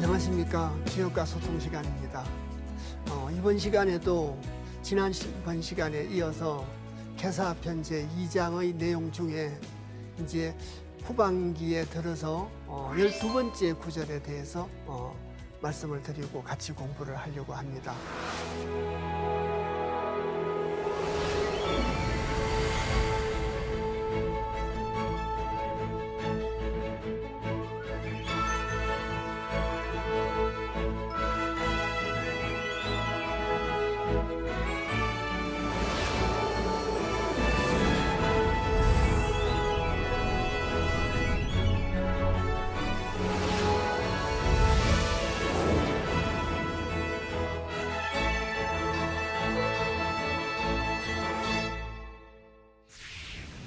안녕하십니까. 주역과 소통 시간입니다. 이번 시간에도 지난번 시간에 이어서 개사편제 2장의 내용 중에 이제 후반기에 들어서 12번째 구절에 대해서 말씀을 드리고 같이 공부를 하려고 합니다.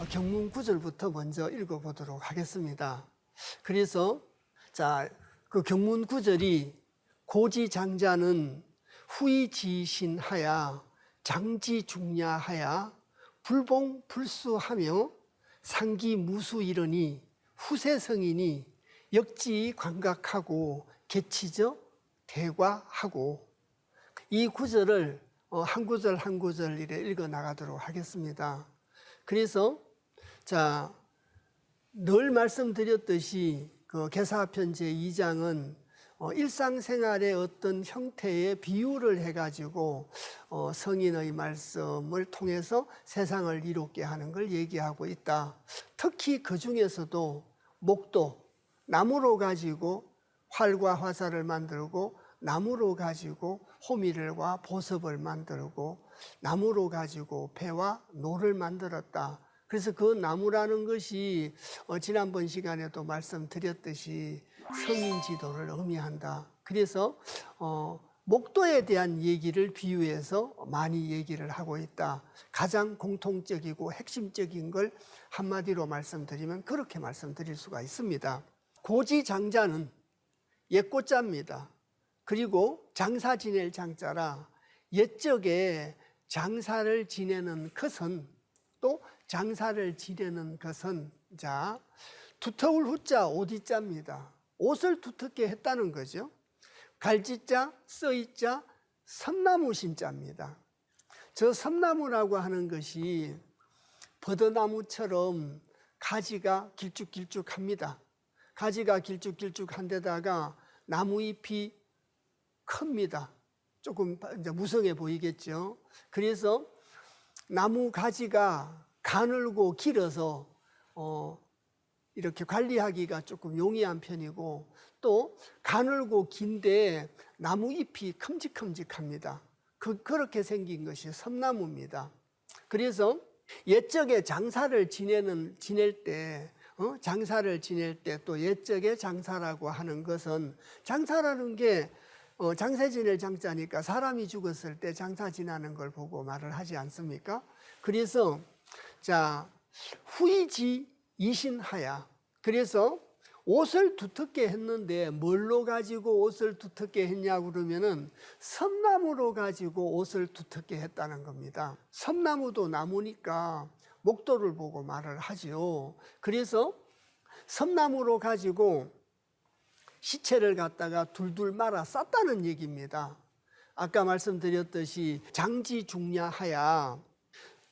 경문 구절부터 먼저 읽어보도록 하겠습니다. 그래서 그 경문 구절이 고지장자는 후이지신하야 장지중야하야 불봉불수하며 상기무수이러니 후세성이니 역지 관각하고 개치저 대과하고, 이 구절을 한 구절 한 구절 이래 읽어 나가도록 하겠습니다. 그래서 늘 말씀드렸듯이 그 개사편제 2장은 일상생활의 어떤 형태의 비유를 해가지고 성인의 말씀을 통해서 세상을 이롭게 하는 걸 얘기하고 있다. 특히 그 중에서도 목도, 나무로 가지고 활과 화살을 만들고, 나무로 가지고 호미를과 보섭을 만들고, 나무로 가지고 배와 노를 만들었다. 그래서 그 나무라는 것이 지난번 시간에도 말씀드렸듯이 성인 지도를 의미한다. 그래서 목도에 대한 얘기를 비유해서 많이 얘기를 하고 있다. 가장 공통적이고 핵심적인 걸 한마디로 말씀드리면 그렇게 말씀드릴 수가 있습니다. 고지장자는 옛고자입니다. 그리고 장사 지낼 장자라, 옛적에 장사를 지내는 것은, 또 장사를 지내는 것은 두터울 후자 오디자입니다. 옷을 두텁게 했다는 거죠. 갈지자, 써이자, 섬나무 신자입니다. 저 섬나무라고 하는 것이 버드나무처럼 가지가 길쭉길쭉합니다. 가지가 길쭉길쭉한 데다가 나무잎이 큽니다. 조금 이제 무성해 보이겠죠. 그래서 나무 가지가 가늘고 길어서 이렇게 관리하기가 조금 용이한 편이고, 또 가늘고 긴데 나무 잎이 큼직큼직합니다. 그렇게 생긴 것이 섬나무입니다. 그래서 옛적에 장사를 지낼 때 또 옛적에 장사라고 하는 것은, 장사라는 게 장사 지낼 장자니까 사람이 죽었을 때 장사 지나는 걸 보고 말을 하지 않습니까? 그래서 후이지 이신하야, 그래서 옷을 두텁게 했는데 뭘로 가지고 옷을 두텁게 했냐고 그러면은 섬나무로 가지고 옷을 두텁게 했다는 겁니다. 섬나무도 나무니까 목도를 보고 말을 하죠. 그래서 섬나무로 가지고 시체를 갖다가 둘둘 말아 쌌다는 얘기입니다. 아까 말씀드렸듯이 장지중야하야,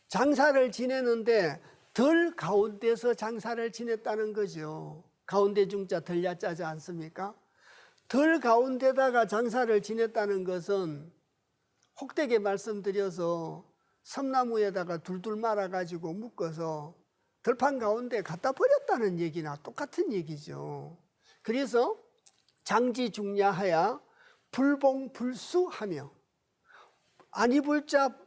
장사를 지내는데 덜 가운데서 장사를 지냈다는 거죠. 가운데 중자 덜야자지 않습니까? 덜 가운데다가 장사를 지냈다는 것은 혹되게 말씀드려서 섬나무에다가 둘둘 말아가지고 묶어서 들판 가운데 갖다 버렸다는 얘기나 똑같은 얘기죠. 그래서 장지중야하야 불봉불수하며, 아니불자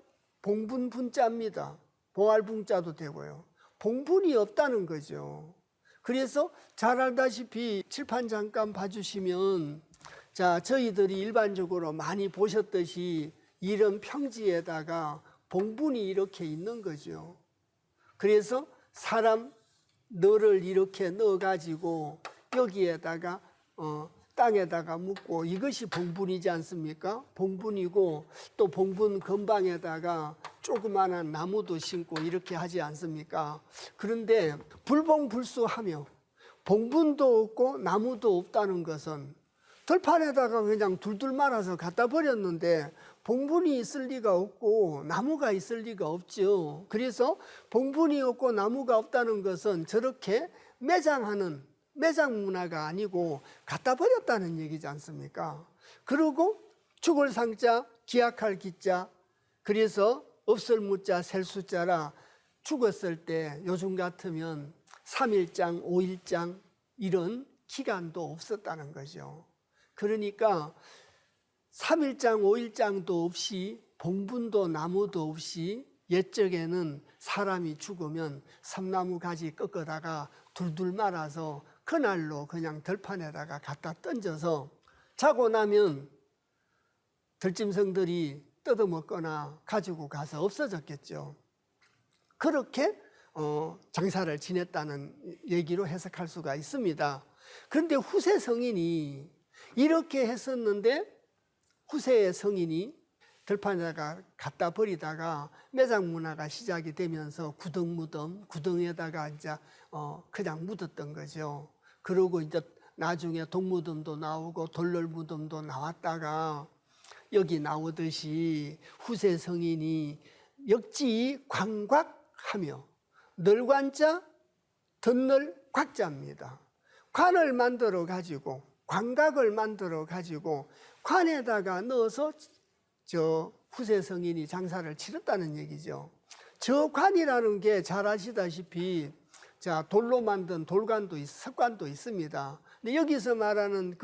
봉분분자입니다. 봉알붕자도 되고요. 봉분이 없다는 거죠. 그래서 잘 알다시피 칠판 잠깐 봐주시면, 저희들이 일반적으로 많이 보셨듯이 이런 평지에다가 봉분이 이렇게 있는 거죠. 그래서 사람 너를 이렇게 넣어가지고 여기에다가 땅에다가 묻고, 이것이 봉분이지 않습니까? 봉분이고, 또 봉분 근방에다가 조그마한 나무도 심고 이렇게 하지 않습니까? 그런데 불봉불수하며 봉분도 없고 나무도 없다는 것은 들판에다가 그냥 둘둘 말아서 갖다 버렸는데 봉분이 있을 리가 없고 나무가 있을 리가 없죠. 그래서 봉분이 없고 나무가 없다는 것은 저렇게 매장하는 매장 문화가 아니고 갖다 버렸다는 얘기지 않습니까? 그리고 죽을 상자, 기약할 기자, 그래서 없을 무자, 셀 숫자라 죽었을 때 요즘 같으면 3일장, 5일장 이런 기간도 없었다는 거죠. 그러니까 3일장, 5일장도 없이 봉분도 나무도 없이 옛적에는 사람이 죽으면 섬나무 가지 꺾어다가 둘둘 말아서 그날로 그냥 들판에다가 갖다 던져서 자고 나면 들짐승들이 뜯어먹거나 가지고 가서 없어졌겠죠. 그렇게 장사를 지냈다는 얘기로 해석할 수가 있습니다. 그런데 후세 성인이 이렇게 했었는데 후세의 성인이 들판에다가 갖다 버리다가 매장 문화가 시작이 되면서 구덩무덤, 구덩에다가 이제 그냥 묻었던 거죠. 그러고 이제 나중에 동무덤도 나오고 돌널무덤도 나왔다가 여기 나오듯이 후세 성인이 역지 광곽하며 널관자 덧널 곽자입니다. 관을 만들어 가지고 광각을 만들어 가지고 관에다가 넣어서 저 후세 성인이 장사를 치렀다는 얘기죠. 저 관이라는 게 잘 아시다시피 자 돌로 만든 돌관도 석관도 있습니다. 근데 여기서 말하는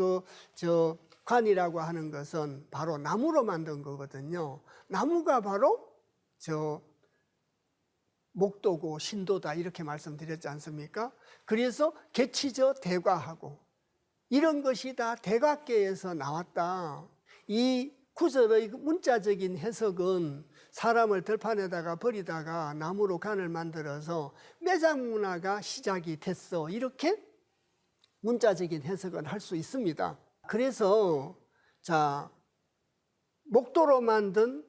저 관이라고 하는 것은 바로 나무로 만든 거거든요. 나무가 바로 저 목도고 신도다 이렇게 말씀드렸지 않습니까? 그래서 개치저 대과하고 이런 것이 다 대각계에서 나왔다. 이 구절의 문자적인 해석은 사람을 들판에다가 버리다가 나무로 관을 만들어서 매장 문화가 시작이 됐어. 이렇게 문자적인 해석을 할 수 있습니다. 그래서 자 목도로 만든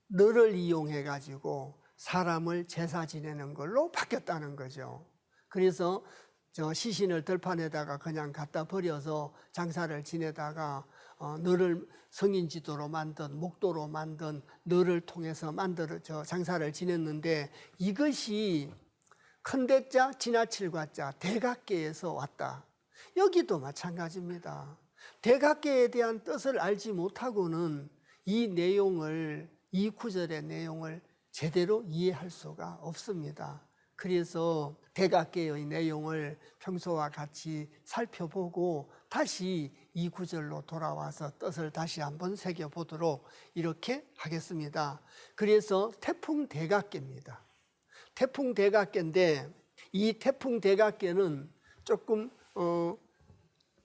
너를 이용해 가지고 사람을 제사 지내는 걸로 바뀌었다는 거죠. 그래서 저 시신을 들판에다가 그냥 갖다 버려서 장사를 지내다가 너를 성인지도로 만든 목도로 만든 너를 통해서 저 장사를 지냈는데 이것이 큰대자 지나칠과자 대각계에서 왔다. 여기도 마찬가지입니다. 대각계에 대한 뜻을 알지 못하고는 이 구절의 내용을 제대로 이해할 수가 없습니다. 그래서 대각계의 내용을 평소와 같이 살펴보고 다시 이 구절로 돌아와서 뜻을 다시 한번 새겨보도록 이렇게 하겠습니다. 그래서 태풍대각계입니다. 태풍대각계인데 이 태풍대각계는 조금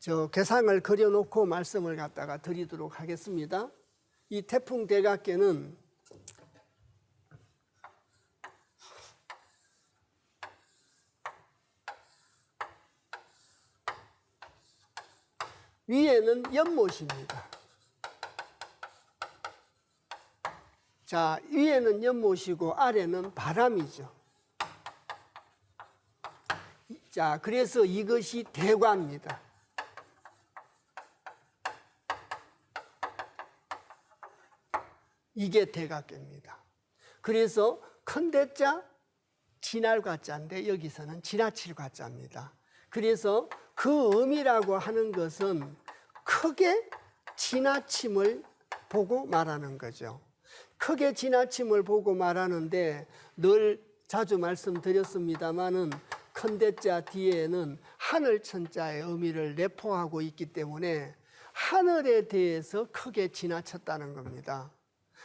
저 개상을 그려놓고 말씀을 갖다가 드리도록 하겠습니다. 이 태풍대각계는 위에는 연못입니다. 자, 위에는 연못이고 아래는 바람이죠. 자, 그래서 이것이 대과입니다. 이게 대각계입니다. 그래서 큰대자 지날과자인데 여기서는 지나칠과자입니다. 그래서 그 의미라고 하는 것은 크게 지나침을 보고 말하는 거죠. 크게 지나침을 보고 말하는데 늘 자주 말씀드렸습니다마는 큰대자 뒤에는 하늘천자의 의미를 내포하고 있기 때문에 하늘에 대해서 크게 지나쳤다는 겁니다.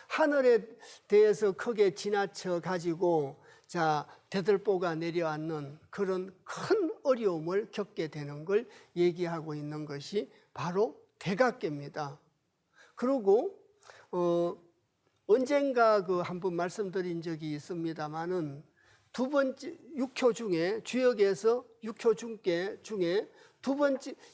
하늘에 대해서 크게 지나쳐 가지고 자 대들보가 내려앉는 그런 큰 어려움을 겪게 되는 걸 얘기하고 있는 것이 바로 대각계입니다. 그리고 언젠가 한번 말씀드린 적이 있습니다마는 두 번째 6효 중에 주역에서 6효 중에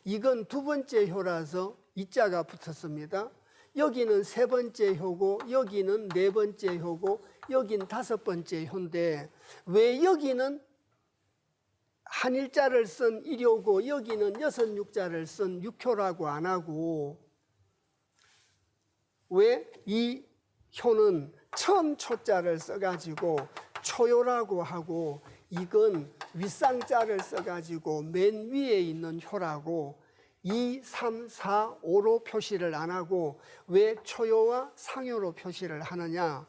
이건 두 번째 효라서 이자가 붙었습니다. 여기는 세 번째 효고 여기는 네 번째 효고 여긴 다섯 번째 효인데 왜 여기는 한일자를 쓴 일효고 여기는 여섯 육자를 쓴 육효라고 안 하고 왜 이 효는 처음 초자를 써가지고 초효라고 하고 이건 윗상자를 써가지고 맨 위에 있는 효라고 2, 3, 4, 5로 표시를 안 하고 왜 초효와 상효로 표시를 하느냐?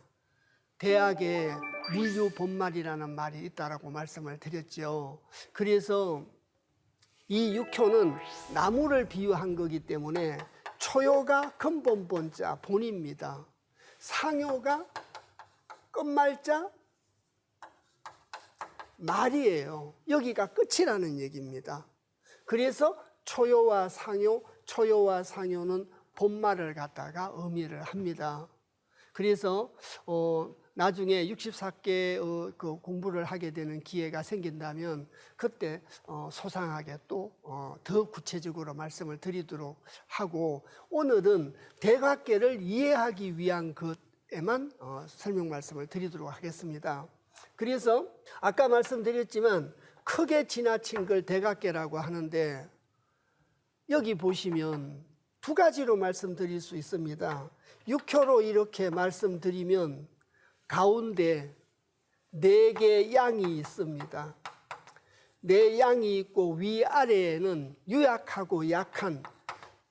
대학에 물류 본말이라는 말이 있다라고 말씀을 드렸죠. 그래서 이 육효는 나무를 비유한 거기 때문에 초효가 근본본자 본입니다. 상효가 끝말자 말이에요. 여기가 끝이라는 얘기입니다. 그래서 초효와 상효, 초효와 상효는 본말을 갖다가 의미를 합니다. 그래서 나중에 64개 그 공부를 하게 되는 기회가 생긴다면 그때 소상하게 또 더 구체적으로 말씀을 드리도록 하고 오늘은 대각계를 이해하기 위한 것에만 설명 말씀을 드리도록 하겠습니다. 그래서 아까 말씀드렸지만 크게 지나친 걸 대각계라고 하는데 여기 보시면 두 가지로 말씀드릴 수 있습니다. 육효로 이렇게 말씀드리면 가운데 네 개의 양이 있습니다. 네 양이 있고 위아래에는 유약하고 약한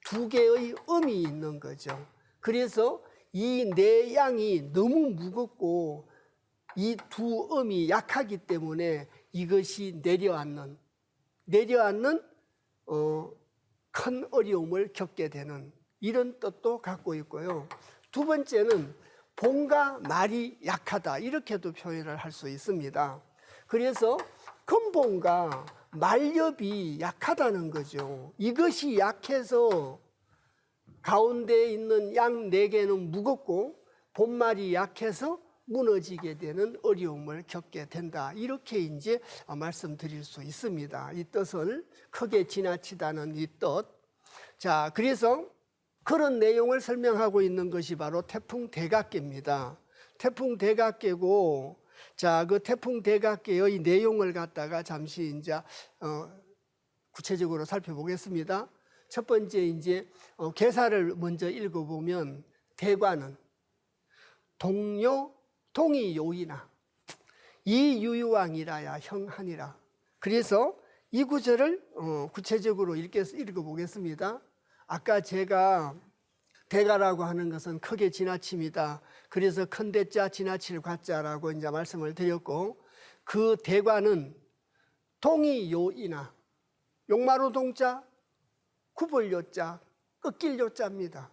두 개의 음이 있는 거죠. 그래서 이 네 양이 너무 무겁고 이 두 음이 약하기 때문에 이것이 내려앉는 큰 어려움을 겪게 되는 이런 뜻도 갖고 있고요. 두 번째는 본과 말이 약하다 이렇게도 표현을 할 수 있습니다. 그래서 근본과 말엽이 약하다는 거죠. 이것이 약해서 가운데 있는 양 네 개는 무겁고 본말이 약해서 무너지게 되는 어려움을 겪게 된다. 이렇게 이제 말씀드릴 수 있습니다. 이 뜻을 크게 지나치다는 이 뜻. 자, 그래서 그런 내용을 설명하고 있는 것이 바로 태풍대각계입니다. 태풍대각계고, 자, 그 태풍대각계의 내용을 갖다가 잠시 이제 구체적으로 살펴보겠습니다. 첫 번째 이제 개사를 먼저 읽어보면 대과는 동요 동이 요이나 이유유왕이라야 형하니라. 그래서 이 구절을 구체적으로 읽어보겠습니다. 아까 제가 대가라고 하는 것은 크게 지나칩니다. 그래서 큰 대자 지나칠 과자라고 이제 말씀을 드렸고 그 대과는 동이 요이나 용마루 동자 굽을 요자 꺾일 요자입니다.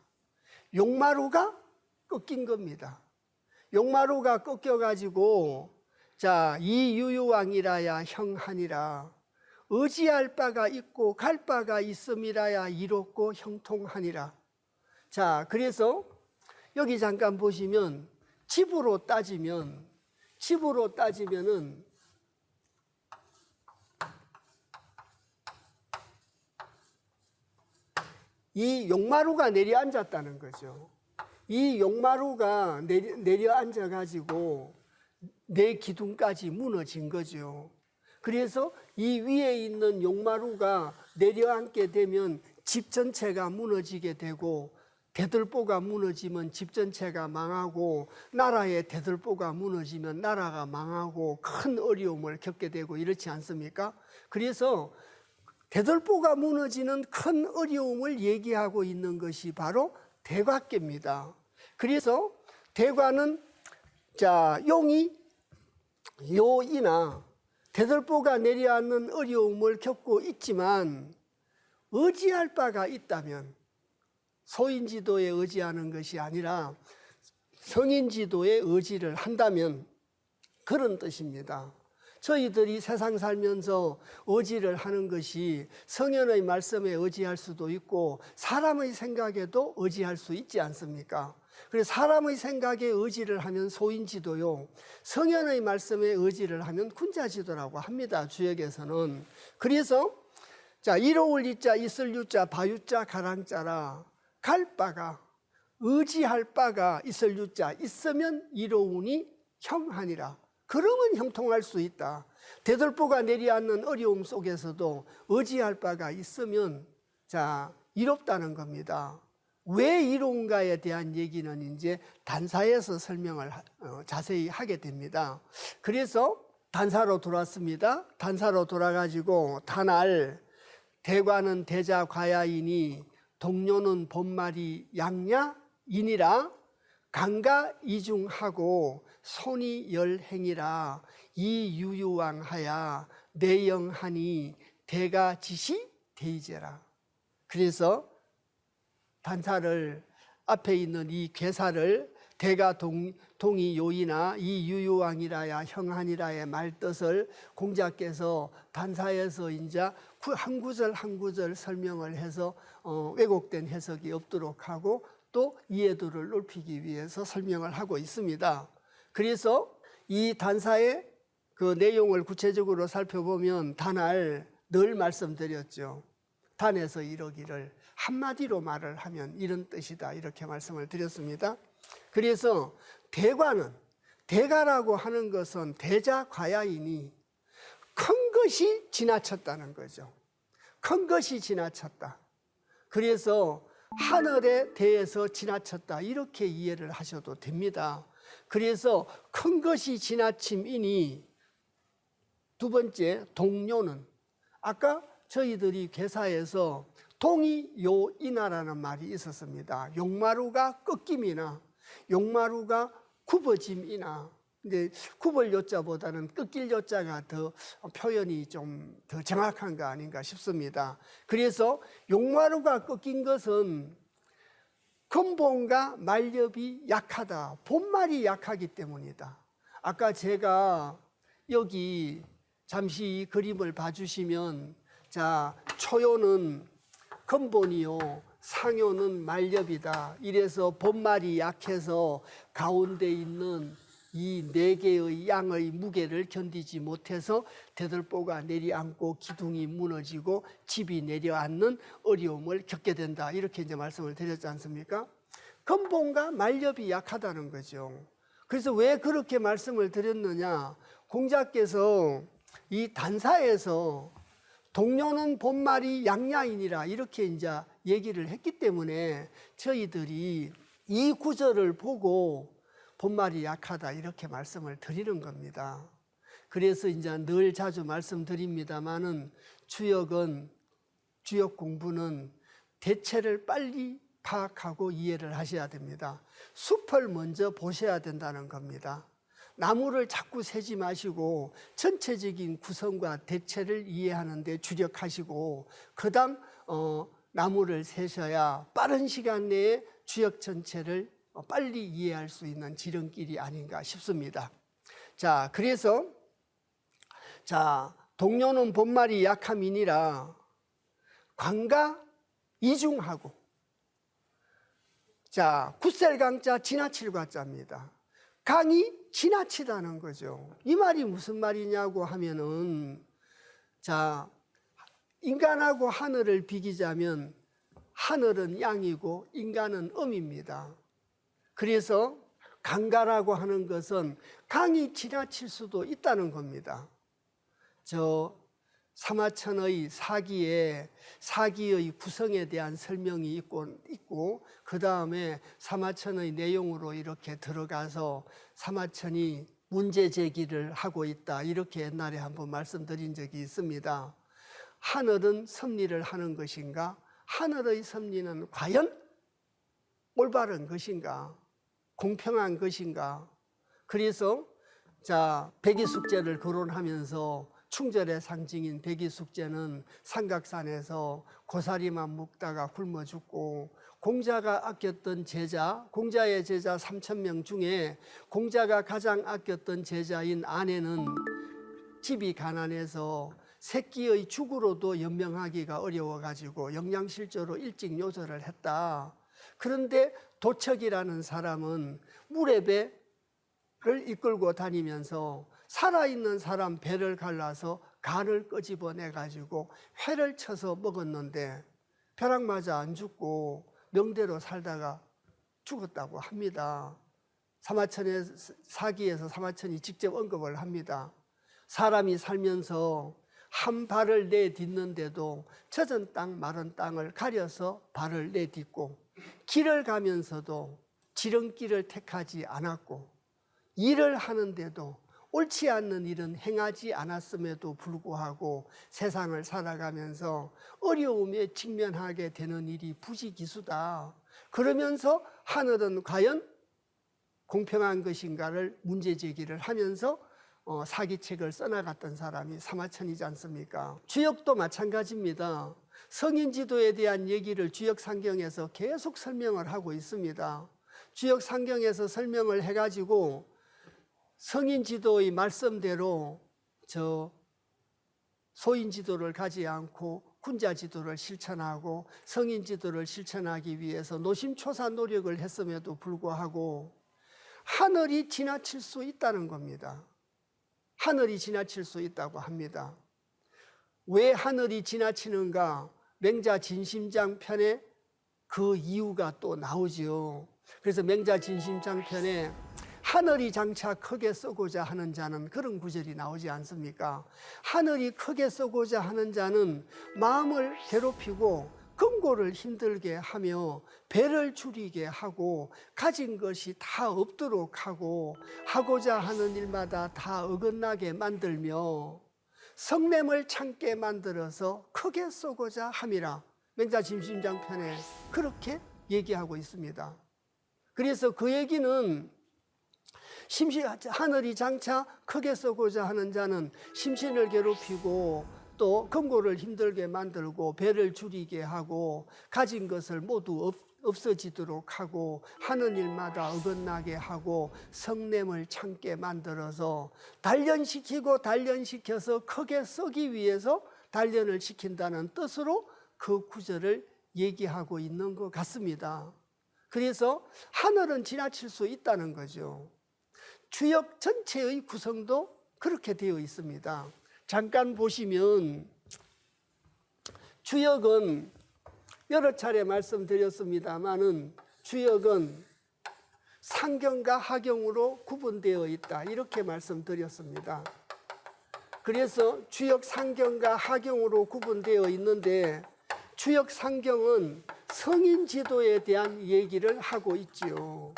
용마루가 꺾인 겁니다. 용마루가 꺾여가지고 자 이유유왕이라야 형하니라. 의지할 바가 있고 갈 바가 있음이라야 이롭고 형통하니라. 자, 그래서 여기 잠깐 보시면 집으로 따지면은 이 용마루가 내려앉았다는 거죠. 이 용마루가 내려앉아 가지고 내 기둥까지 무너진 거죠. 그래서 이 위에 있는 용마루가 내려앉게 되면 집 전체가 무너지게 되고 대들보가 무너지면 집 전체가 망하고 나라의 대들보가 무너지면 나라가 망하고 큰 어려움을 겪게 되고 이렇지 않습니까? 그래서 대들보가 무너지는 큰 어려움을 얘기하고 있는 것이 바로 대각계입니다. 그래서 대과는 자 용이 요이나 대들보가 내려앉는 어려움을 겪고 있지만 의지할 바가 있다면 소인지도에 의지하는 것이 아니라 성인지도에 의지를 한다면 그런 뜻입니다. 저희들이 세상 살면서 의지를 하는 것이 성현의 말씀에 의지할 수도 있고 사람의 생각에도 의지할 수 있지 않습니까? 그래서 사람의 생각에 의지를 하면 소인지도요, 성현의 말씀에 의지를 하면 군자지도라고 합니다. 주역에서는. 그래서 자 이로울 이자 있을 유자 바유자 가랑자라. 갈 바가 의지할 바가 있을 유자 있으면 이로우니 형하니라. 그러면 형통할 수 있다. 대들보가 내리앉는 어려움 속에서도 의지할 바가 있으면 자, 이롭다는 겁니다. 왜 이로운가에 대한 얘기는 이제 단사에서 설명을 자세히 하게 됩니다. 그래서 단사로 돌아왔습니다. 단사로 돌아가지고 다날 대관은 대자과야이니 동료는 본말이 양야이니라 강가 이중하고 손이 열행이라 이유유왕하야 내영하니 대가지시 대이제라. 그래서 단사를 앞에 있는 이 괴사를 대가 동이 요이나 이 유유왕이라야 형하니라의 말뜻을 공자께서 단사에서 이제 한 구절 한 구절 설명을 해서 왜곡된 해석이 없도록 하고 또 이해도를 높이기 위해서 설명을 하고 있습니다. 그래서 이 단사의 그 내용을 구체적으로 살펴보면 단할 늘 말씀드렸죠. 단에서 이러기를 한마디로 말을 하면 이런 뜻이다 이렇게 말씀을 드렸습니다. 그래서 대가라고 하는 것은 대자과야이니 큰 것이 지나쳤다는 거죠. 큰 것이 지나쳤다. 그래서 하늘에 대해서 지나쳤다 이렇게 이해를 하셔도 됩니다. 그래서 큰 것이 지나침이니 두 번째 동료는 아까 저희들이 괴사에서 동이 요인하라는 말이 있었습니다. 용마루가 꺾임이나 용마루가 굽어짐이나 근데 굽을 요자보다는 꺾일 요자가 더 표현이 좀 더 정확한 거 아닌가 싶습니다. 그래서 용마루가 꺾인 것은 근본과 말렵이 약하다. 본말이 약하기 때문이다. 아까 제가 여기 잠시 이 그림을 봐주시면 자 초요는 근본이요 상요는 말렵이다. 이래서 본말이 약해서 가운데 있는 이 네 개의 양의 무게를 견디지 못해서 대들보가 내려앉고 기둥이 무너지고 집이 내려앉는 어려움을 겪게 된다. 이렇게 이제 말씀을 드렸지 않습니까? 근본과 말렵이 약하다는 거죠. 그래서 왜 그렇게 말씀을 드렸느냐? 공자께서 이 단사에서 동료는 본말이 양야이니라 이렇게 이제 얘기를 했기 때문에 저희들이 이 구절을 보고 본말이 약하다 이렇게 말씀을 드리는 겁니다. 그래서 이제 늘 자주 말씀드립니다만은 주역 공부는 대체를 빨리 파악하고 이해를 하셔야 됩니다. 숲을 먼저 보셔야 된다는 겁니다. 나무를 자꾸 세지 마시고 전체적인 구성과 대체를 이해하는 데 주력하시고 그다음 나무를 세셔야 빠른 시간 내에 주역 전체를 빨리 이해할 수 있는 지름길이 아닌가 싶습니다. 자, 그래서 동료는 본말이 약함이니라 광가 이중하고 굿셀강자 지나칠 과자입니다. 강이 지나치다는 거죠. 이 말이 무슨 말이냐고 하면은 인간하고 하늘을 비기자면 하늘은 양이고 인간은 음입니다. 그래서 강가라고 하는 것은 강이 지나칠 수도 있다는 겁니다. 사마천의 사기의 구성에 대한 설명이 있고 그 다음에 사마천의 내용으로 이렇게 들어가서 사마천이 문제 제기를 하고 있다 이렇게 옛날에 한번 말씀드린 적이 있습니다. 하늘은 섭리를 하는 것인가? 하늘의 섭리는 과연 올바른 것인가? 공평한 것인가? 그래서 백이숙제를 거론하면서 충절의 상징인 백이숙제는 삼각산에서 고사리만 먹다가 굶어 죽고 공자가 아꼈던 공자의 제자 3,000명 중에 공자가 가장 아꼈던 제자인 아내는 집이 가난해서 새끼의 죽으로도 연명하기가 어려워가지고 영양실조로 일찍 요절을 했다. 그런데 도척이라는 사람은 물의 배를 이끌고 다니면서 살아있는 사람 배를 갈라서 간을 끄집어내가지고 회를 쳐서 먹었는데 벼락 맞아 안 죽고 명대로 살다가 죽었다고 합니다. 사기에서 사마천이 직접 언급을 합니다. 사람이 살면서 한 발을 내딛는데도 젖은 땅 마른 땅을 가려서 발을 내딛고, 길을 가면서도 지름길을 택하지 않았고, 일을 하는데도 옳지 않는 일은 행하지 않았음에도 불구하고 세상을 살아가면서 어려움에 직면하게 되는 일이 부지기수다. 그러면서 하늘은 과연 공평한 것인가를 문제제기를 하면서 사기책을 써나갔던 사람이 사마천이지 않습니까? 주역도 마찬가지입니다. 성인지도에 대한 얘기를 주역상경에서 계속 설명을 하고 있습니다. 주역상경에서 설명을 해가지고 성인지도의 말씀대로 소인지도를 가지 않고 군자지도를 실천하고 성인지도를 실천하기 위해서 노심초사 노력을 했음에도 불구하고 하늘이 지나칠 수 있다는 겁니다. 하늘이 지나칠 수 있다고 합니다. 왜 하늘이 지나치는가? 맹자진심장 편에 그 이유가 또 나오죠. 그래서 맹자진심장 편에 하늘이 장차 크게 쏘고자 하는 자는, 그런 구절이 나오지 않습니까? 하늘이 크게 쏘고자 하는 자는 마음을 괴롭히고 금고를 힘들게 하며 배를 줄이게 하고 가진 것이 다 없도록 하고 하고자 하는 일마다 다 어긋나게 만들며 성냄을 참게 만들어서 크게 쏘고자 함이라. 맹자진심장 편에 그렇게 얘기하고 있습니다. 그래서 그 얘기는 하늘이 장차 크게 쏘고자 하는 자는 심신을 괴롭히고 또 금고를 힘들게 만들고 배를 줄이게 하고 가진 것을 모두 없어지도록 하고 하는 일마다 어긋나게 하고 성냄을 참게 만들어서 단련시켜서 크게 쏘기 위해서 단련을 시킨다는 뜻으로 그 구절을 얘기하고 있는 것 같습니다. 그래서 하늘은 지나칠 수 있다는 거죠. 주역 전체의 구성도 그렇게 되어 있습니다. 잠깐 보시면 주역은 여러 차례 말씀드렸습니다마는 주역은 상경과 하경으로 구분되어 있다, 이렇게 말씀드렸습니다. 그래서 주역 상경과 하경으로 구분되어 있는데 주역 상경은 성인 지도에 대한 얘기를 하고 있지요.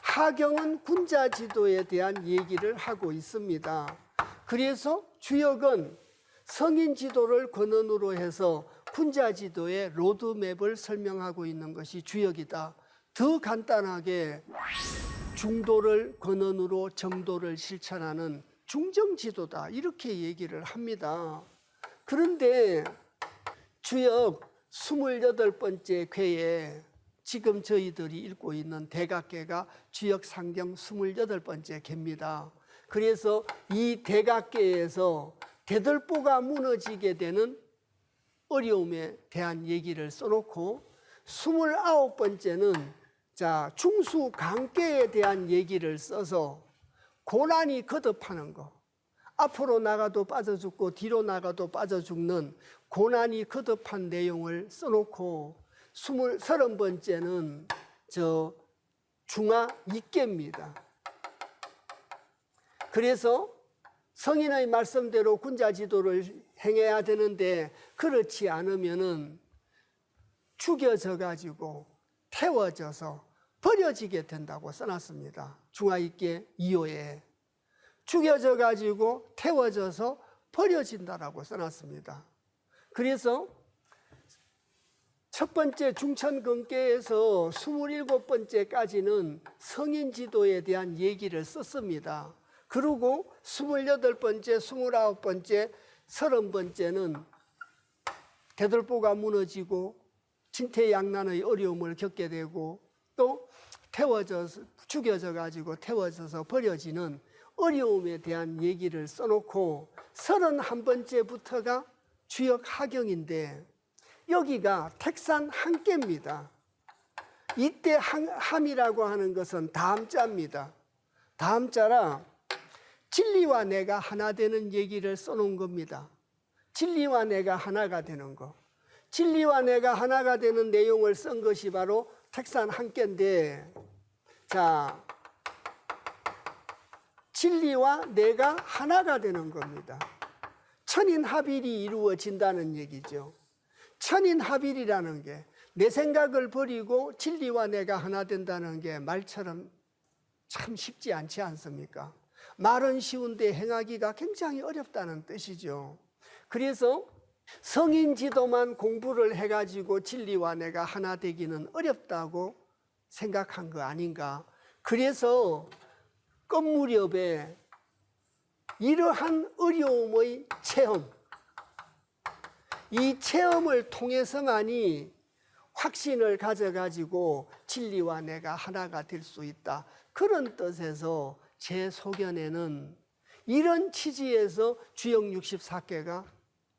하경은 군자 지도에 대한 얘기를 하고 있습니다. 그래서 주역은 성인 지도를 근원으로 해서 군자 지도의 로드맵을 설명하고 있는 것이 주역이다. 더 간단하게 중도를 근원으로 정도를 실천하는 중정지도다, 이렇게 얘기를 합니다. 그런데 주역 28번째 궤에 지금 저희들이 읽고 있는 대각계가 주역상경 28번째 궤입니다. 그래서 이 대각계에서 대들보가 무너지게 되는 어려움에 대한 얘기를 써놓고 29번째는 중수강계에 대한 얘기를 써서 고난이 거듭하는 거, 앞으로 나가도 빠져 죽고 뒤로 나가도 빠져 죽는 고난이 거듭한 내용을 써놓고 30번째는 중하 이계입니다. 그래서 성인의 말씀대로 군자지도를 행해야 되는데 그렇지 않으면은 죽여져 가지고 태워져서 버려지게 된다고 써놨습니다. 중하이계 2호에 죽여져 가지고 태워져서 버려진다라고 써놨습니다. 그래서 첫 번째 중천근계에서 27번째까지는 성인지도에 대한 얘기를 썼습니다. 그리고 28번째, 29번째, 30번째는 대들보가 무너지고 진퇴양난의 어려움을 겪게 되고 또 죽여져 가지고 태워져서 버려지는 어려움에 대한 얘기를 써놓고 31번째부터가 주역 하경인데 여기가 택산 한계입니다. 이때 함이라고 하는 것은 다음자입니다. 다음자라 진리와 내가 하나 되는 얘기를 써놓은 겁니다. 진리와 내가 하나가 되는 거. 진리와 내가 하나가 되는 내용을 쓴 것이 바로 택산 한계인데, 진리와 내가 하나가 되는 겁니다. 천인합일이 이루어진다는 얘기죠. 천인합일이라는 게 내 생각을 버리고 진리와 내가 하나 된다는 게 말처럼 참 쉽지 않지 않습니까? 말은 쉬운데 행하기가 굉장히 어렵다는 뜻이죠. 그래서 성인 지도만 공부를 해가지고 진리와 내가 하나 되기는 어렵다고 생각한 거 아닌가. 그래서 끝 무렵에 이러한 어려움의 체험, 이 체험을 통해서만이 확신을 가져가지고 진리와 내가 하나가 될 수 있다. 그런 뜻에서 제 소견에는 이런 취지에서 주역 64개가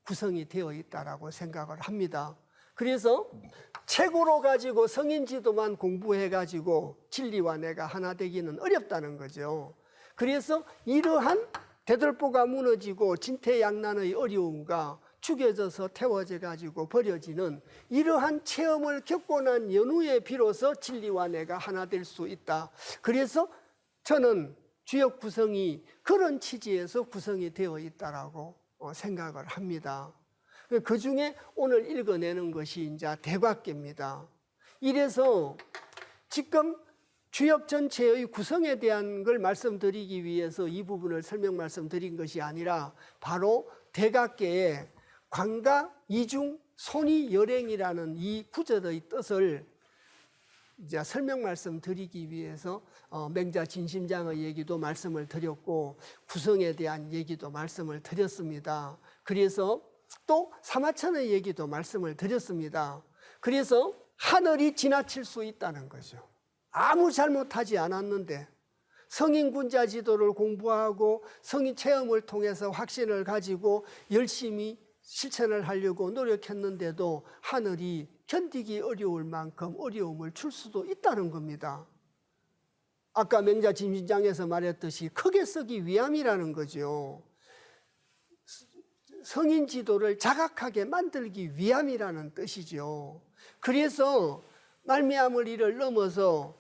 구성이 되어 있다라고 생각을 합니다. 그래서 책으로 가지고 성인지도만 공부해가지고 진리와 내가 하나 되기는 어렵다는 거죠. 그래서 이러한 대들보가 무너지고 진퇴양난의 어려움과 죽여져서 태워져 가지고 버려지는 이러한 체험을 겪고 난 연후에 비로소 진리와 내가 하나 될 수 있다. 그래서 저는 주역 구성이 그런 취지에서 구성이 되어 있다라고 생각을 합니다. 그 중에 오늘 읽어내는 것이 이제 대각계입니다. 이래서 지금 주역 전체의 구성에 대한 걸 말씀드리기 위해서 이 부분을 설명 말씀드린 것이 아니라 바로 대각계의 관가 이중 손이 열행이라는 이 구절의 뜻을 이제 설명 말씀드리기 위해서 맹자 진심장의 얘기도 말씀을 드렸고 구성에 대한 얘기도 말씀을 드렸습니다. 그래서 또 사마천의 얘기도 말씀을 드렸습니다. 그래서 하늘이 지나칠 수 있다는 거죠. 아무 잘못하지 않았는데 성인군자 지도를 공부하고 성인 체험을 통해서 확신을 가지고 열심히 실천을 하려고 노력했는데도 하늘이 견디기 어려울 만큼 어려움을 줄 수도 있다는 겁니다. 아까 맹자 진심장에서 말했듯이 크게 쓰기 위함이라는 거죠. 성인 지도를 자각하게 만들기 위함이라는 뜻이죠. 그래서 말미암을 이를 넘어서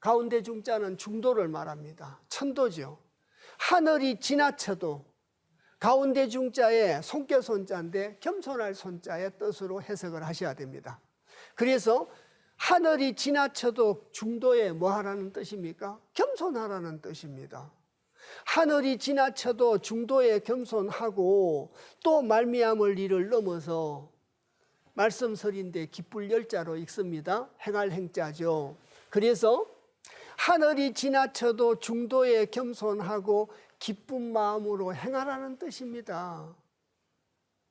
가운데 중자는 중도를 말합니다. 천도죠. 하늘이 지나쳐도 가운데 중자에 손께손자인데 겸손할 손자의 뜻으로 해석을 하셔야 됩니다. 그래서 하늘이 지나쳐도 중도에 뭐 하라는 뜻입니까? 겸손하라는 뜻입니다. 하늘이 지나쳐도 중도에 겸손하고 또 말미암을 일을 넘어서 말씀설인데 기쁠 열자로 읽습니다. 행할 행자죠. 그래서 하늘이 지나쳐도 중도에 겸손하고 기쁜 마음으로 행하라는 뜻입니다.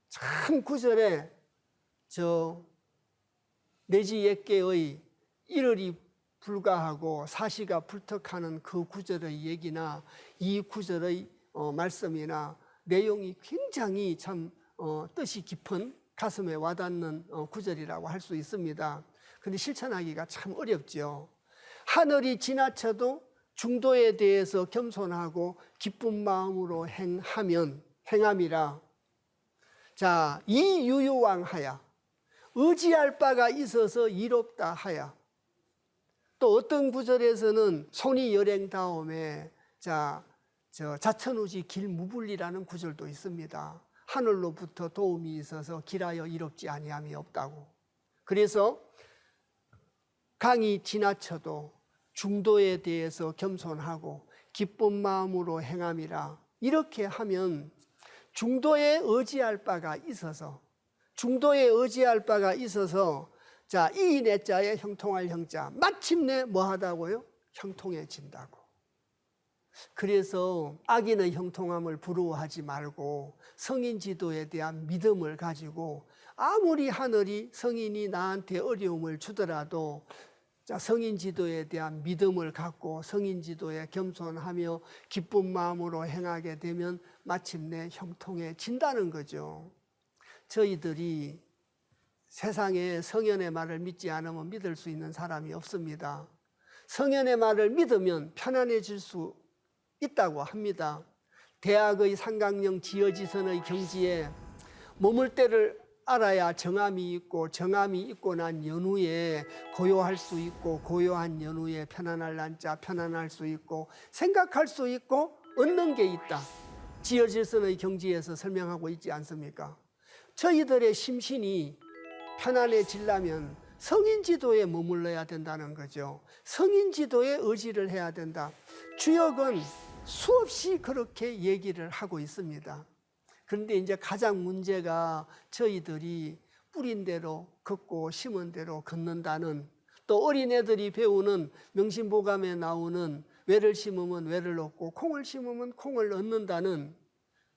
참 구절에 내지 옛개의 일월이 불가하고 사시가 불턱하는 그 구절의 얘기나 이 구절의 말씀이나 내용이 굉장히 참 뜻이 깊은 가슴에 와닿는 구절이라고 할 수 있습니다. 그런데 실천하기가 참 어렵죠. 하늘이 지나쳐도 중도에 대해서 겸손하고 기쁜 마음으로 행함이라. 자, 이 유유왕하야 의지할 바가 있어서 이롭다 하야. 또 어떤 구절에서는 손이 열행 다음에 자천우지 길무불리라는 구절도 있습니다. 하늘로부터 도움이 있어서 길하여 이롭지 아니함이 없다고. 그래서 강이 지나쳐도 중도에 대해서 겸손하고 기쁜 마음으로 행함이라. 이렇게 하면 중도에 의지할 바가 있어서 자, 이 내자에 형통할 형자 마침내 뭐 하다고요? 형통해진다고. 그래서 악인의 형통함을 부러워하지 말고 성인 지도에 대한 믿음을 가지고 아무리 하늘이 성인이 나한테 어려움을 주더라도 자, 성인 지도에 대한 믿음을 갖고 성인 지도에 겸손하며 기쁜 마음으로 행하게 되면 마침내 형통해진다는 거죠. 저희들이 세상에 성현의 말을 믿지 않으면 믿을 수 있는 사람이 없습니다. 성현의 말을 믿으면 편안해질 수 있다고 합니다. 대학의 상강령 지어지선의 경지에 머물 때를 알아야 정함이 있고, 정함이 있고 난 연후에 고요할 수 있고, 고요한 연후에 편안할 난자, 편안할 수 있고, 생각할 수 있고, 얻는 게 있다. 지어질선의 경지에서 설명하고 있지 않습니까? 저희들의 심신이 편안해지려면 성인지도에 머물러야 된다는 거죠. 성인지도에 의지를 해야 된다. 주역은 수없이 그렇게 얘기를 하고 있습니다. 그런데 이제 가장 문제가 저희들이 뿌린 대로 걷고 심은 대로 걷는다는, 또 어린애들이 배우는 명심보감에 나오는 외를 심으면 외를 얻고 콩을 심으면 콩을 얻는다는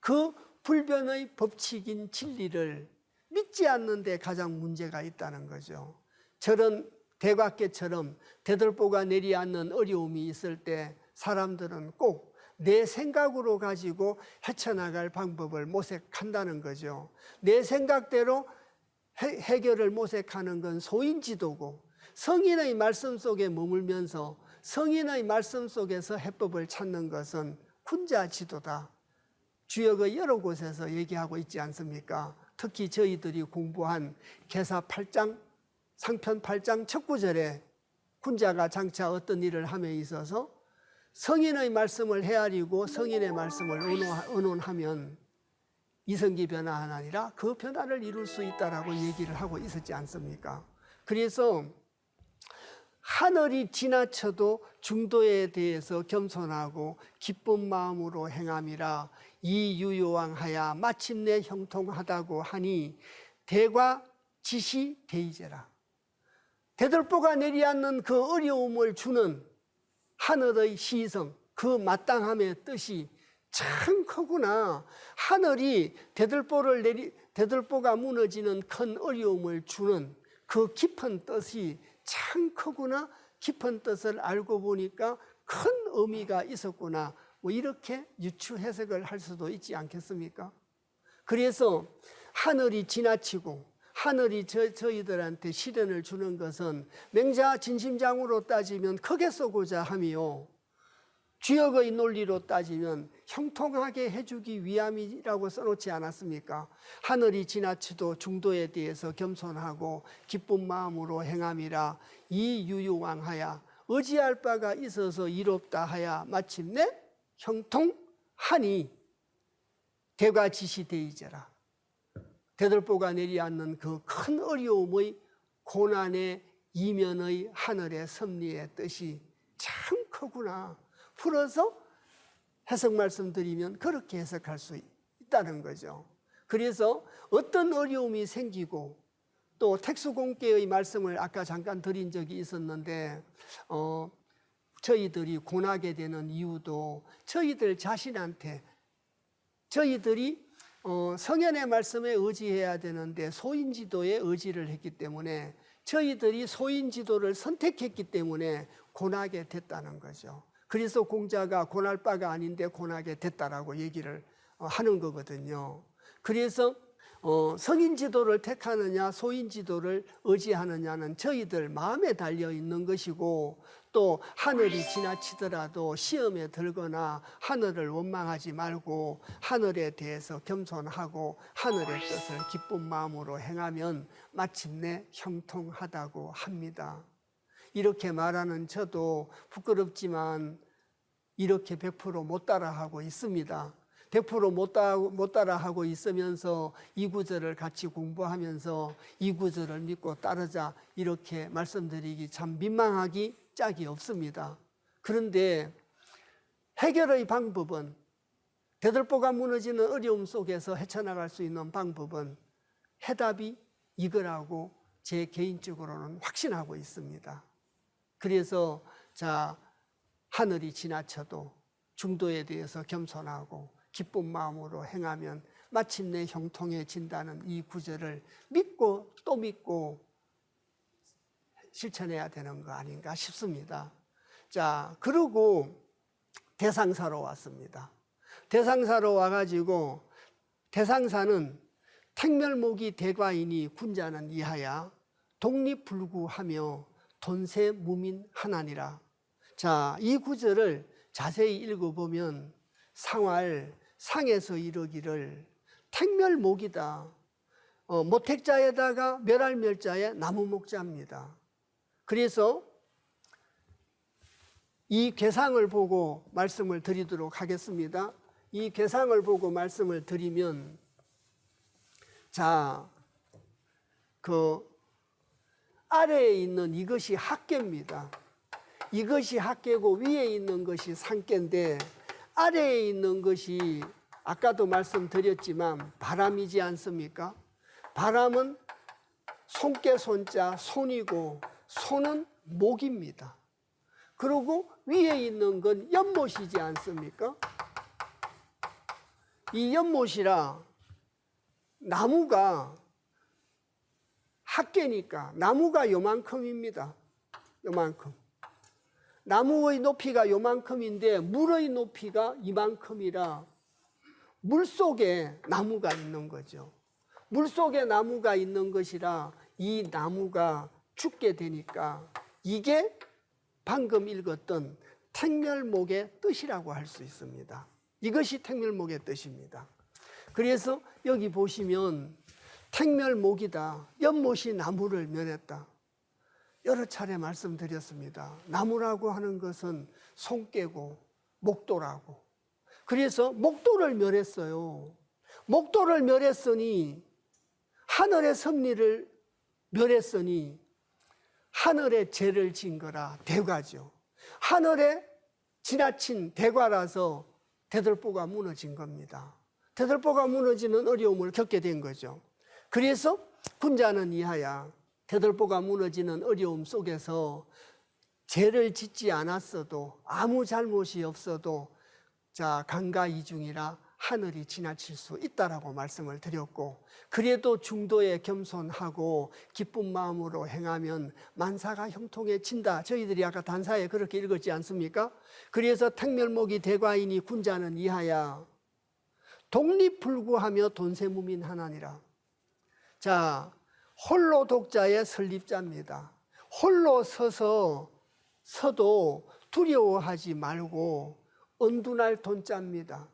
그 불변의 법칙인 진리를 믿지 않는 데 가장 문제가 있다는 거죠. 저런 대각계처럼 대들보가 내리앉는 어려움이 있을 때 사람들은 꼭 내 생각으로 가지고 헤쳐나갈 방법을 모색한다는 거죠. 내 생각대로 해결을 모색하는 건 소인지도고, 성인의 말씀 속에 머물면서 성인의 말씀 속에서 해법을 찾는 것은 군자지도다. 주역의 여러 곳에서 얘기하고 있지 않습니까? 특히 저희들이 공부한 계사 8장, 상편 8장 첫 구절에 군자가 장차 어떤 일을 함에 있어서 성인의 말씀을 헤아리고 성인의 말씀을 의논하면 이성기 변화하나니라 그 변화를 이룰 수 있다라고 얘기를 하고 있었지 않습니까? 그래서 하늘이 지나쳐도 중도에 대해서 겸손하고 기쁜 마음으로 행함이라 이유요왕하야 마침내 형통하다고 하니 대과 지시 대이제라. 대들보가 내리앉는 그 어려움을 주는 하늘의 시성, 그 마땅함의 뜻이 참 크구나. 하늘이 대들보가 무너지는 큰 어려움을 주는 그 깊은 뜻이 참 크구나. 깊은 뜻을 알고 보니까 큰 의미가 있었구나. 뭐 이렇게 유추 해석을 할 수도 있지 않겠습니까? 그래서 하늘이 지나치고 하늘이 저희들한테 시련을 주는 것은 맹자 진심장으로 따지면 크게 쏘고자 함이요, 주역의 논리로 따지면 형통하게 해주기 위함이라고 써놓지 않았습니까? 하늘이 지나치도 중도에 대해서 겸손하고 기쁜 마음으로 행함이라 이유유왕하야 의지할 바가 있어서 이롭다 하야 마침내 형통하니 대과 지시되이제라. 대들보가 내리앉는 그 큰 어려움의 고난의 이면의 하늘의 섭리의 뜻이 참 크구나. 풀어서 해석 말씀드리면 그렇게 해석할 수 있다는 거죠. 그래서 어떤 어려움이 생기고, 또 택수공계의 말씀을 아까 잠깐 드린 적이 있었는데 저희들이 고나게 되는 이유도 저희들 자신한테, 저희들이 성현의 말씀에 의지해야 되는데 소인지도에 의지를 했기 때문에, 저희들이 소인지도를 선택했기 때문에 고나게 됐다는 거죠. 그래서 공자가 고날 바가 아닌데 고나게 됐다라고 얘기를 하는 거거든요. 그래서 성인지도를 택하느냐 소인지도를 의지하느냐는 저희들 마음에 달려 있는 것이고, 또 하늘이 지나치더라도 시험에 들거나 하늘을 원망하지 말고 하늘에 대해서 겸손하고 하늘의 뜻을 기쁜 마음으로 행하면 마침내 형통하다고 합니다. 이렇게 말하는 저도 부끄럽지만 이렇게 100% 못 따라하고 있습니다. 100% 못 따라하고 있으면서 이 구절을 같이 공부하면서 이 구절을 믿고 따르자 이렇게 말씀드리기 참 민망하기 짝이 없습니다. 그런데 해결의 방법은, 대들보가 무너지는 어려움 속에서 헤쳐나갈 수 있는 방법은 해답이 이거라고 제 개인적으로는 확신하고 있습니다. 그래서 하늘이 지나쳐도 중도에 대해서 겸손하고 기쁜 마음으로 행하면 마침내 형통해진다는 이 구절을 믿고 또 믿고 실천해야 되는 거 아닌가 싶습니다. 그리고 대상사로 왔습니다. 대상사로 와가지고, 대상사는 택멸목이 대과이니 군자는 이하야 독립불구하며 돈세무민하나니라. 이 구절을 자세히 읽어보면 상에서 이르기를 택멸목이다. 모택자에다가 멸할멸자에 나무목자입니다. 그래서 이 궤상을 보고 말씀을 드리도록 하겠습니다. 이 궤상을 보고 말씀을 드리면, 자, 그 아래에 있는 이것이 학계입니다. 이것이 학계고 위에 있는 것이 상계인데, 아래에 있는 것이 아까도 말씀드렸지만 바람이지 않습니까? 바람은 손께 손자 손이고, 손은 목입니다. 그리고 위에 있는 건 연못이지 않습니까? 이 연못이라 나무가 학계니까 나무가 요만큼입니다. 요만큼. 나무의 높이가 요만큼인데 물의 높이가 이만큼이라 물속에 나무가 있는 거죠. 물속에 나무가 있는 것이라 이 나무가 죽게 되니까 이게 방금 읽었던 택멸목의 뜻이라고 할 수 있습니다. 이것이 택멸목의 뜻입니다. 그래서 여기 보시면 택멸목이다. 연못이 나무를 멸했다. 여러 차례 말씀드렸습니다. 나무라고 하는 것은 손깨고 목도라고. 그래서 목도를 멸했어요. 목도를 멸했으니 하늘의 섭리를 멸했으니 하늘에 죄를 진 거라 대과죠. 하늘에 지나친 대과라서 대들보가 무너진 겁니다. 대들보가 무너지는 어려움을 겪게 된 거죠. 그래서 군자는 이하야 대들보가 무너지는 어려움 속에서 죄를 짓지 않았어도 아무 잘못이 없어도 자 강가이중이라 하늘이 지나칠 수 있다라고 말씀을 드렸고, 그래도 중도에 겸손하고 기쁜 마음으로 행하면 만사가 형통해진다. 저희들이 아까 단사에 그렇게 읽었지 않습니까? 그래서 택멸목이 대과이니 군자는 이하야 독립불구하며 돈세무민하나니라. 자, 홀로 독자의 설립자입니다. 홀로 서도 두려워하지 말고 언둔할 돈자입니다.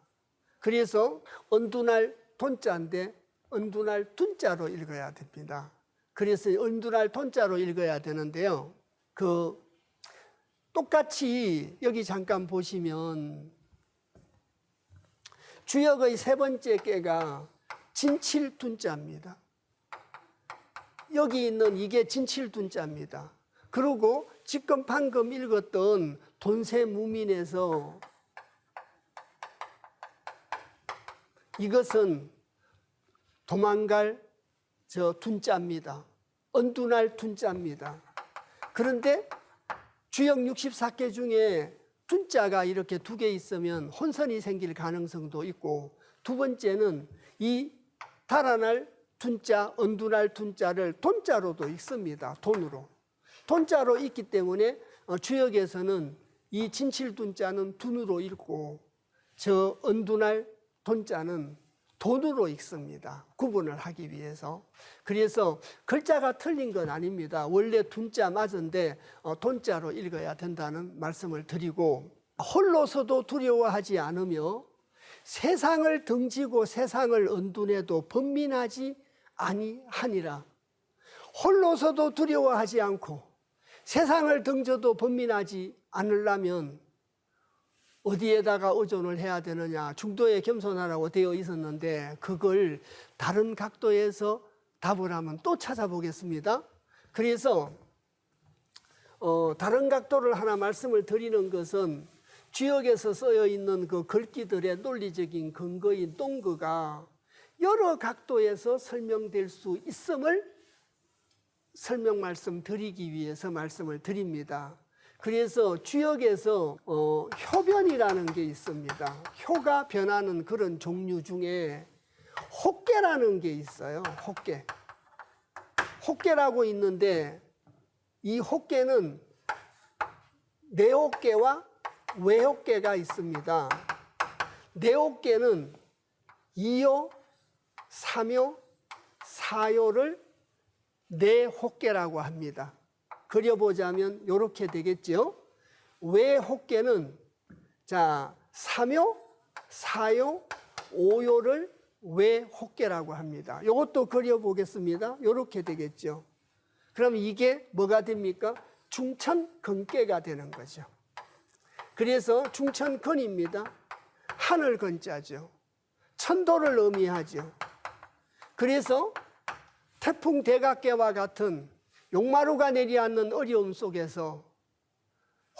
그래서 언둔할 돈자인데 언둔할 둔자로 읽어야 됩니다. 그래서 언둔할 돈자로 읽어야 되는데요. 똑같이 여기 잠깐 보시면 주역의 세 번째 께가 진칠둔자입니다. 여기 있는 이게 진칠둔자입니다. 그리고 지금 방금 읽었던 돈세무민에서 이것은 도망갈 둔자입니다. 언둔할 둔자입니다. 그런데 주역 64개 중에 둔자가 이렇게 두 개 있으면 혼선이 생길 가능성도 있고, 두 번째는 이 달아날 둔자, 언둔할 둔자를 돈자로도 읽습니다. 돈으로. 돈자로 읽기 때문에 주역에서는 이 진칠둔자는 둔으로 읽고 저 언둔할 돈자는 돈으로 읽습니다. 구분을 하기 위해서. 그래서 글자가 틀린 건 아닙니다. 원래 둔자 맞은데 돈자로 읽어야 된다는 말씀을 드리고, 홀로서도 두려워하지 않으며 세상을 등지고 세상을 언둔해도 번민하지 아니하니라. 홀로서도 두려워하지 않고 세상을 등져도 번민하지 않으려면 어디에다가 의존을 해야 되느냐, 중도에 겸손하라고 되어 있었는데 그걸 다른 각도에서 답을 하면 또 찾아보겠습니다. 그래서 다른 각도를 하나 말씀을 드리는 것은 주역에서 쓰여 있는 그 글귀들의 논리적인 근거인 동거가 여러 각도에서 설명될 수 있음을 설명 말씀 드리기 위해서 말씀을 드립니다. 그래서 주역에서 효변이라는 게 있습니다. 효가 변하는 그런 종류 중에 혹계라는 게 있어요. 혹계. 혹계라고 있는데 이 혹계는 내혹계와 외혹계가 있습니다. 내혹계는 2요, 3요, 4요를 내혹계라고 합니다. 그려보자면 이렇게 되겠죠. 외혹계는 자 3요, 4요, 5요를 왜 혹계라고 합니다. 이것도 그려보겠습니다. 이렇게 되겠죠. 그럼 이게 뭐가 됩니까? 중천근계가 되는 거죠. 그래서 중천근입니다. 하늘 근자죠. 천도를 의미하죠. 그래서 태풍 대각계와 같은 용마루가 내려앉는 어려움 속에서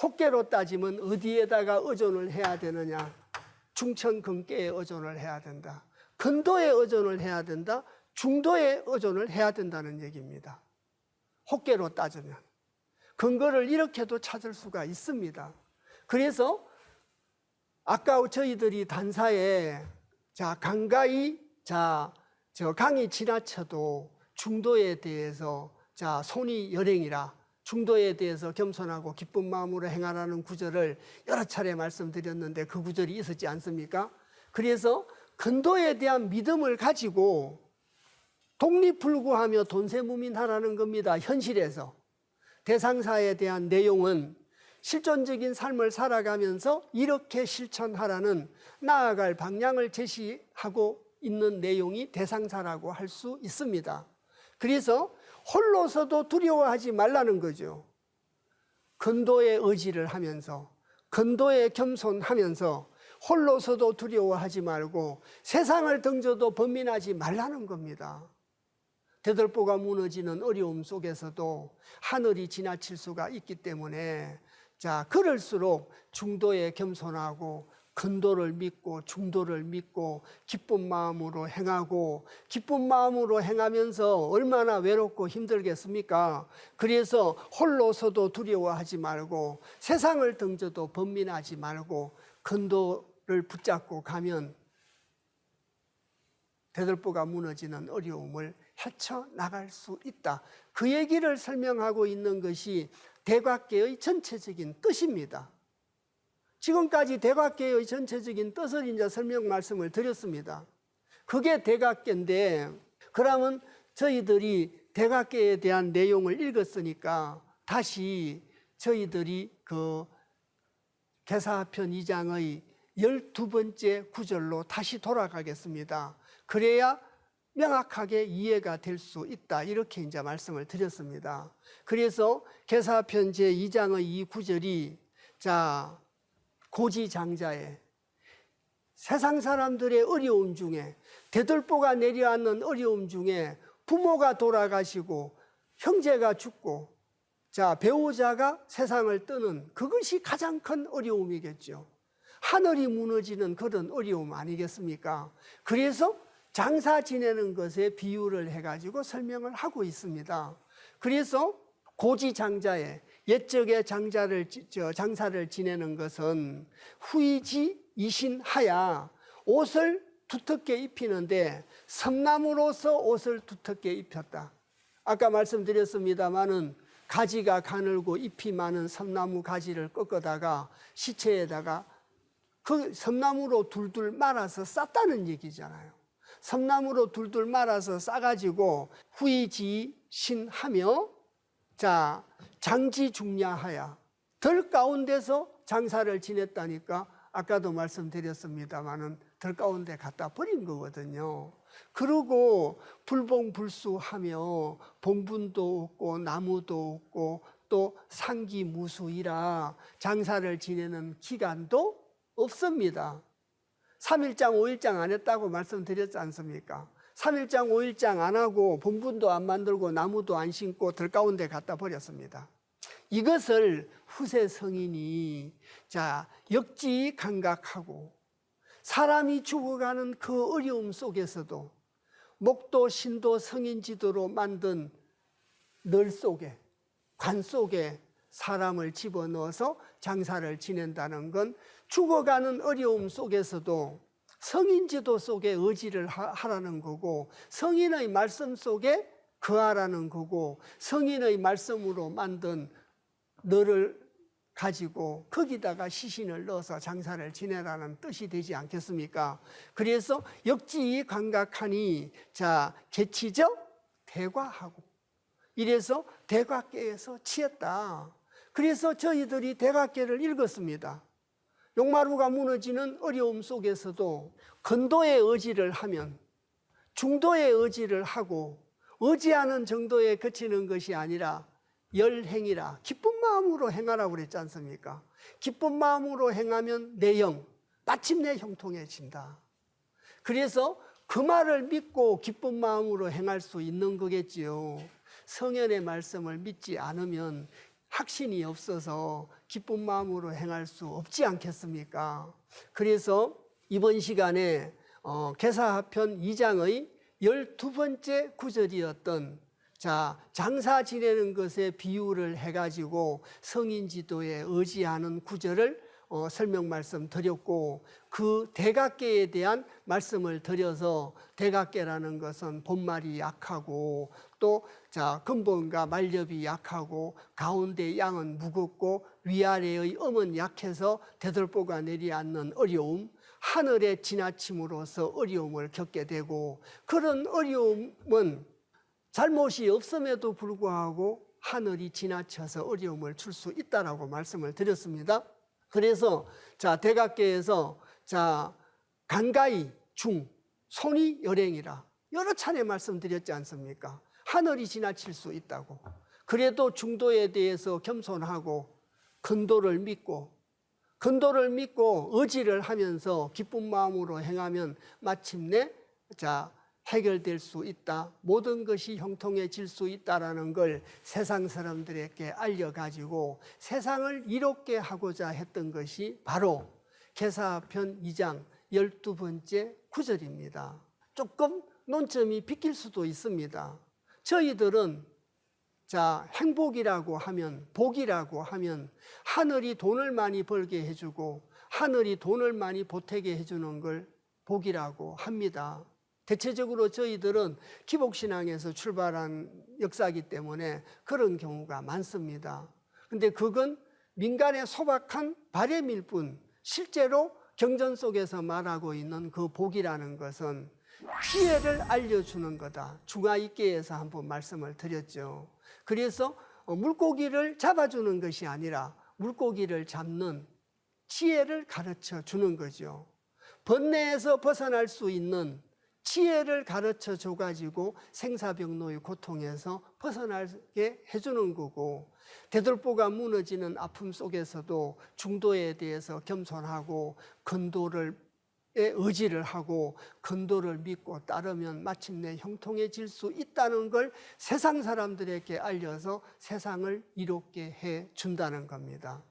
혹계로 따지면 어디에다가 의존을 해야 되느냐? 중천근계에 의존을 해야 된다. 근도에 의존을 해야 된다. 중도에 의존을 해야 된다는 얘기입니다. 혹계로 따지면. 근거를 이렇게도 찾을 수가 있습니다. 그래서 아까 저희들이 단사에 강가이 저 강이 지나쳐도 중도에 대해서 손이 열행이라 중도에 대해서 겸손하고 기쁜 마음으로 행하라는 구절을 여러 차례 말씀드렸는데 그 구절이 있었지 않습니까? 그래서 근도에 대한 믿음을 가지고 독립불구하며 돈세무민하라는 겁니다. 현실에서. 대상사에 대한 내용은 실존적인 삶을 살아가면서 이렇게 실천하라는 나아갈 방향을 제시하고 있는 내용이 대상사라고 할 수 있습니다. 그래서 홀로서도 두려워하지 말라는 거죠. 근도의 의지를 하면서, 근도에 겸손하면서 홀로서도 두려워하지 말고 세상을 등져도 번민하지 말라는 겁니다. 대들보가 무너지는 어려움 속에서도 하늘이 지나칠 수가 있기 때문에 그럴수록 중도에 겸손하고 근도를 믿고 중도를 믿고 기쁜 마음으로 행하고 기쁜 마음으로 행하면서 얼마나 외롭고 힘들겠습니까? 그래서 홀로서도 두려워하지 말고 세상을 등져도 번민하지 말고 근도를 붙잡고 가면 대들보가 무너지는 어려움을 헤쳐나갈 수 있다. 그 얘기를 설명하고 있는 것이 대각계의 전체적인 뜻입니다. 지금까지 대각계의 전체적인 뜻을 이제 설명 말씀을 드렸습니다. 그게 대각계인데, 그러면 저희들이 대각계에 대한 내용을 읽었으니까 다시 저희들이 그 계사편 2장의 12번째 구절로 다시 돌아가겠습니다. 그래야 명확하게 이해가 될 수 있다. 이렇게 이제 말씀을 드렸습니다. 그래서 계사편 제2장의 이 구절이 고지장자에 세상 사람들의 어려움 중에 대들보가 내려앉는 어려움 중에 부모가 돌아가시고 형제가 죽고 배우자가 세상을 떠는 그것이 가장 큰 어려움이겠죠. 하늘이 무너지는 그런 어려움 아니겠습니까? 그래서 장사 지내는 것에 비유를 해가지고 설명을 하고 있습니다. 그래서 고지장자에 옛적에 장사를 지내는 것은 후이지 이신하야 옷을 두텁게 입히는데 섬나무로서 옷을 두텁게 입혔다. 아까 말씀드렸습니다마는 가지가 가늘고 잎이 많은 섬나무 가지를 꺾어다가 시체에다가 그 섬나무로 둘둘 말아서 쌌다는 얘기잖아요. 섬나무로 둘둘 말아서 싸가지고 후이지신하며 장지중야하야 들 가운데서 장사를 지냈다니까 아까도 말씀드렸습니다마는 들 가운데 갖다 버린 거거든요. 그리고 불봉불수하며 봉분도 없고 나무도 없고 또 상기무수이라 장사를 지내는 기간도 없습니다. 3일장 5일장 안 했다고 말씀드렸지 않습니까? 3일장 5일장 안 하고 봉분도 안 만들고 나무도 안 심고 들 가운데 갖다 버렸습니다. 이것을 후세 성인이 역지감각하고 사람이 죽어가는 그 어려움 속에서도 목도 신도 성인지도로 만든 늘 속에 관 속에 사람을 집어넣어서 장사를 지낸다는 건 죽어가는 어려움 속에서도 성인지도 속에 의지를 하라는 거고 성인의 말씀 속에 거하라는 거고 성인의 말씀으로 만든 너를 가지고 거기다가 시신을 넣어서 장사를 지내라는 뜻이 되지 않겠습니까? 그래서 역지감각하니 개치적 대과하고 이래서 대각계에서 치었다. 그래서 저희들이 대각계를 읽었습니다. 용마루가 무너지는 어려움 속에서도 근도의 의지를 하면 중도의 의지를 하고 의지하는 정도에 그치는 것이 아니라 열행이라 기쁜 마음으로 행하라고 그랬지 않습니까? 기쁜 마음으로 행하면 내 영 마침내 형통해진다. 그래서 그 말을 믿고 기쁜 마음으로 행할 수 있는 거겠지요. 성현의 말씀을 믿지 않으면 확신이 없어서 기쁜 마음으로 행할 수 없지 않겠습니까? 그래서 이번 시간에 계사편 2장의 12번째 구절이었던 장사 지내는 것에 비유를 해가지고 성인 지도에 의지하는 구절을 설명 말씀 드렸고, 그 대각계에 대한 말씀을 드려서 대각계라는 것은 본말이 약하고 또 근본과 말렵이 약하고 가운데 양은 무겁고 위아래의 음은 약해서 대들보가 내리앉는 어려움, 하늘에 지나침으로써 어려움을 겪게 되고, 그런 어려움은 잘못이 없음에도 불구하고 하늘이 지나쳐서 어려움을 줄 수 있다라고 말씀을 드렸습니다. 그래서 대각계에서 간가히 중 손이 열행이라 여러 차례 말씀드렸지 않습니까? 하늘이 지나칠 수 있다고. 그래도 중도에 대해서 겸손하고 근도를 믿고 의지를 하면서 기쁜 마음으로 행하면 마침내 해결될 수 있다. 모든 것이 형통해질 수 있다라는 걸 세상 사람들에게 알려가지고 세상을 이롭게 하고자 했던 것이 바로 계사편 2장 12번째 구절입니다. 조금 논점이 비낄 수도 있습니다. 저희들은 행복이라고 하면, 복이라고 하면 하늘이 돈을 많이 벌게 해주고 하늘이 돈을 많이 보태게 해주는 걸 복이라고 합니다. 대체적으로 저희들은 기복신앙에서 출발한 역사이기 때문에 그런 경우가 많습니다. 근데 그건 민간의 소박한 바램일 뿐, 실제로 경전 속에서 말하고 있는 그 복이라는 것은 지혜를 알려주는 거다. 중하이계에서 한번 말씀을 드렸죠. 그래서 물고기를 잡아주는 것이 아니라 물고기를 잡는 지혜를 가르쳐 주는 거죠. 번뇌에서 벗어날 수 있는 지혜를 가르쳐 줘가지고 생사병로의 고통에서 벗어나게 해주는 거고, 대들보가 무너지는 아픔 속에서도 중도에 대해서 겸손하고 근도를 의지를 하고 근도를 믿고 따르면 마침내 형통해질 수 있다는 걸 세상 사람들에게 알려서 세상을 이롭게 해 준다는 겁니다.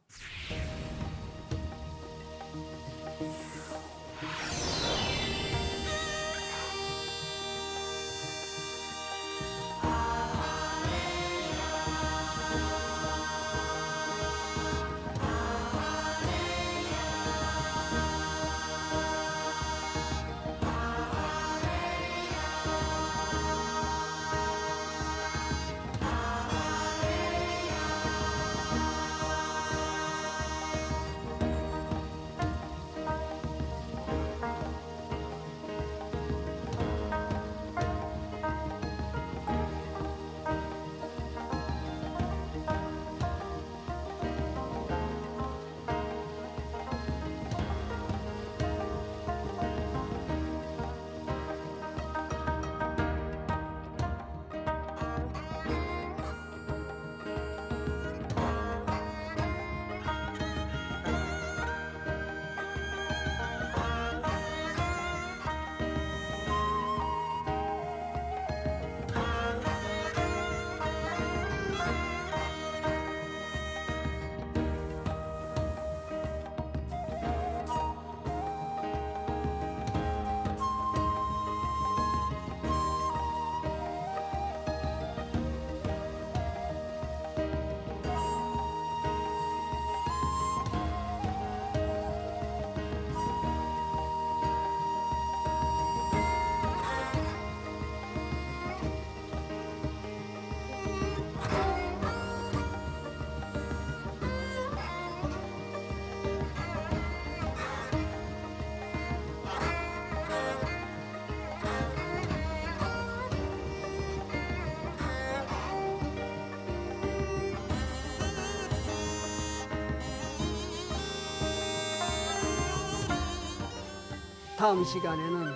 다음 시간에는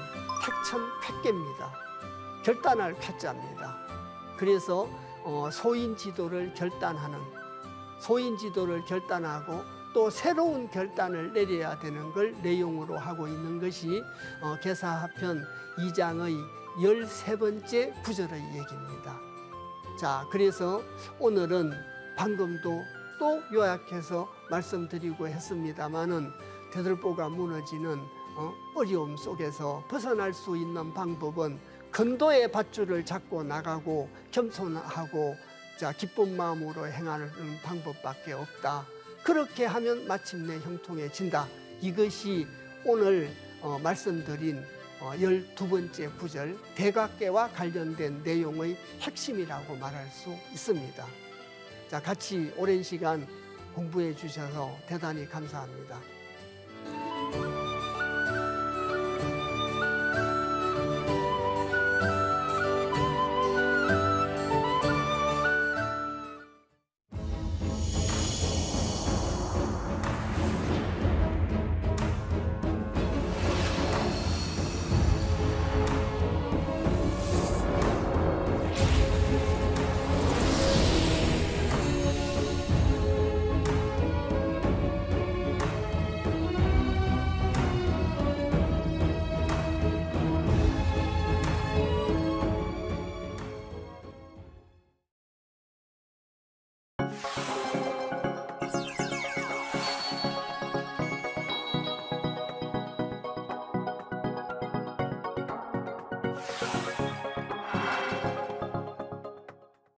택천 100개입니다. 결단을 갖자입니다. 그래서 소인 지도를 결단하고 또 새로운 결단을 내려야 되는 걸 내용으로 하고 있는 것이 계사하편 2장의 13번째 구절의 얘기입니다. 자, 그래서 오늘은 방금도 또 요약해서 말씀드리고 했습니다마는 대들보가 무너지는 어려움 속에서 벗어날 수 있는 방법은 근도의 밧줄을 잡고 나가고 겸손하고 기쁜 마음으로 행하는 방법밖에 없다. 그렇게 하면 마침내 형통해진다. 이것이 오늘 말씀드린 12번째 구절 대각계와 관련된 내용의 핵심이라고 말할 수 있습니다. 자, 같이 오랜 시간 공부해 주셔서 대단히 감사합니다.